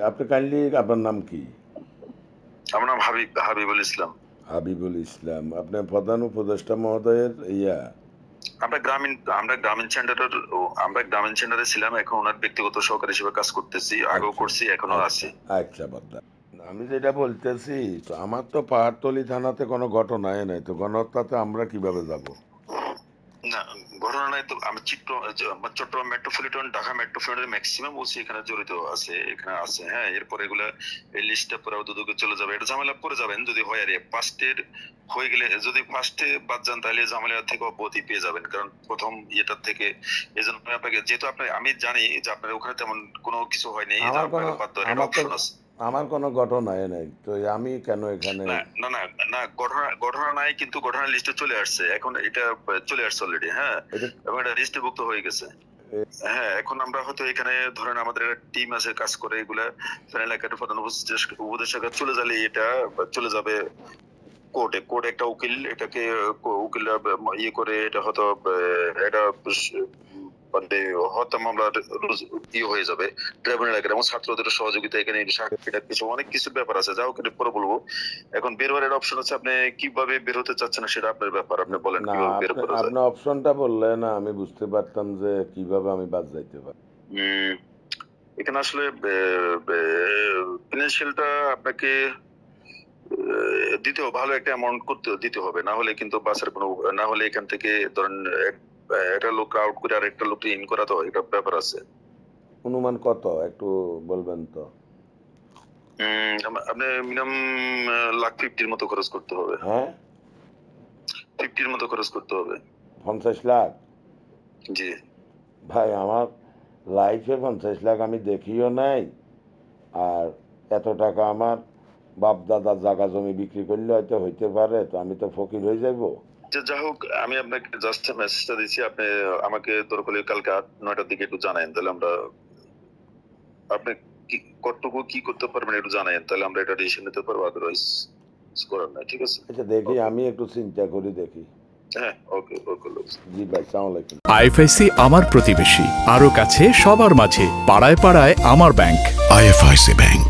আপনি কাইন্ডলি আপনার নাম কি? আমার নাম হাবিবুল ইসলাম। হাবিবুল ইসলাম। আপনার প্রধান উপদেষ্টা মহোদয়ের আমরা গ্রামীণ সেন্টারের আমরা গ্রামীণ সেন্টারে ছিলাম, এখন ওনার ব্যক্তিগত সহকারী হিসেবে কাজ করতেছি, আগেও করছি, এখনো আছি। আচ্ছা বদ্দা, আমি যেটা বলতেছি, তো আমার তো পাহাড়তলি থানাতে কোনো ঘটনাই নাই, তো গণহত্যাতে আমরা কিভাবে যাব? না, ঘটনা নাই তো। আমি চট্টগ্রাম মেট্রোপলিটন, ঢাকা মেট্রোপলিটনের ম্যাক্সিমাম ওসি এখানে জড়িত আছে, এখানে আছে। হ্যাঁ, এরপর এগুলা এই লিস্টটা পরে দুদকে চলে যাবে। এটা ঝামেলা পড়ে যাবেন যদি হয়। আর ফার্স্টের হয়ে গেলে, যদি ফার্স্টে বাদ যান, তাহলে ঝামেলা থেকে অব্যাহতি পেয়ে যাবেন, কারণ প্রথম ইয়েটার থেকে। এই জন্য আপনাকে, যেহেতু আমি জানি যে আপনার ওখানে তেমন কোনো কিছু হয়নি, অপশন আছে। আমার কোনো ঘটনাই নাই, তো আমি কেন এখানে? না না না না, ঘটনা নাই, কিন্তু ঘটনার লিস্টে চলে আসছে এখন। এটা চলে আসছে অলরেডি। হ্যাঁ, এবং এটা লিস্টভুক্ত হয়ে গেছে। হ্যাঁ, এখন আমরা হয়তো এখানে ধরেন আমাদের একটা টিম আছে, কাজ করে এগুলা এলাকার প্রধান উপদেষ্টা চলে যাবে, এটা চলে যাবে কোর্টে একটা উকিল, এটাকে উকিলরা ইয়ে করে, এটা হয়তো এটা মানে হত্যা মামলা ইয়ে হয়ে যাবে ট্রাইব্যুনাল এলাকার, এবং ছাত্রদের সহযোগিতা এখানে কিছু অনেক কিছু ব্যাপার আছে, যাও কিন্তু পরে বলবো। এখন বের হওয়ার অপশন আছে, আপনি কিভাবে বের হতে চাচ্ছেন সেটা আপনার ব্যাপার, আপনি বলেন কিভাবে বের করা যায়। আপনি অপশনটা বললে না, আমি বুঝতে পারতাম যে কিভাবে আমি বাদ যাইতে পারি। এখানে আসলে ফিনান্সিয়ালটা আপনাকে দিতেও ভালো একটা অ্যামাউন্ট দিতে হবে, না হলে কিন্তু বাসের কোনো, না হলে এখান থেকে ধরেন একটা লোক আউট করে আর একটা লোক ইন করা, তো এটা ব্যাপার আছে। অনুমান কত একটু বলবেন তো? আপনি মিনিমাম $1,50,000 মতো খরচ করতে হবে। হ্যাঁ, 50 মতো খরচ করতে হবে। 50 লাখ? জি ভাই, আমার লাইফে 50 লাখ আমি দেখিও নাই। আর এত টাকা আমার বাপ দাদার জায়গা জমি বিক্রি করলে হয়তো হইতে পারে, তো আমি তো ফকির হয়ে যাব। যাই হোক, আমি আপনাকে জাস্ট মেসেজটা দিচ্ছি, আপনি আমাকে দরকার হলে কালকে 8-9টার দিকে একটু জানাইন, তাহলে আমরা, আপনি কতটুকু কি করতে পারবেন একটু জানাইন, তাহলে আমরা এটা ডিসিশন নিতে পারবো। আদারওয়াইজ করার নাই। ঠিক আছে? আচ্ছা দেখি, আমি একটু চিন্তা করি দেখি। হ্যাঁ, ওকে ওকে। জি ভাই, সালাম আলাইকুম। আইএফআইসি আমার প্রতিবেশী, আরো কাছে, সবার মাঝে, পাড়ায় পাড়ায় আমার ব্যাংক। IFIC bank.